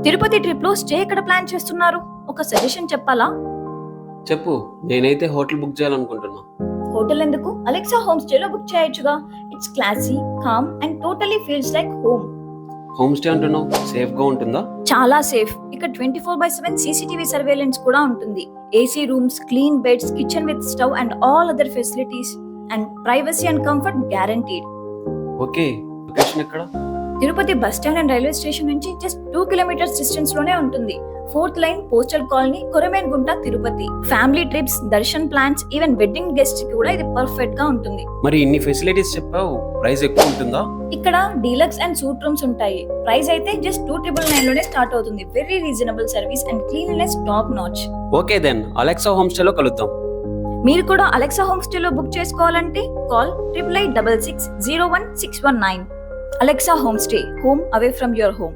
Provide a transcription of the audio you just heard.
Tirupati trip లో stay ఎక్కడ plan చేస్తున్నారు? ఒక సజెషన్ చెప్పాలా? చెప్పు. నేనైతే హోటల్ బుక్ చేయాలనుకుంటున్నా. హోటల్ ఎందుకు? అలెక్సా హోమ్ స్టే లో బుక్ చేయొచ్చుగా. It's classy, calm and totally feels like home. Home stay అంటున్నావు, సేఫ్ గా ఉంటుందా? చాలా సేఫ్. ఇక్కడ 24/7 సీసీటీవీ సర్వేలెన్స్ కూడా ఉంటుంది. AC rooms, clean beds, kitchen with stove and all other facilities and privacy and comfort guaranteed. Okay, location ఎక్కడ? Tirupati bus stand and railway station నుంచి just 2 kilometres distance లోనే ఉంటుంది. 4th line postal colony, Koramenugunta, Tirupati. Family trips, darshan plans, even wedding guest కి కూడా ఇది perfect గా ఉంటుంది. మరి ఇన్ని ఫెసిలిటీస్ చెప్పావు, ప్రైస్ ఎక్కువ ఉంటుందా? ఇక్కడ డీలక్స్ అండ్ సూట్ రూమ్స్ ఉంటాయి. ప్రైస్ అయితే జస్ట్ 299 లోనే స్టార్ట్ అవుతుంది. Very reasonable service and cleanliness top notch. Okay then, Alexa home stay లో కలుద్దాం. మీరు కూడా అలెక్సా హోమ్ స్టే లో బుక్ చేసుకోవాలంటే call 8866 01 619. Alexa Homestay, home away from your home.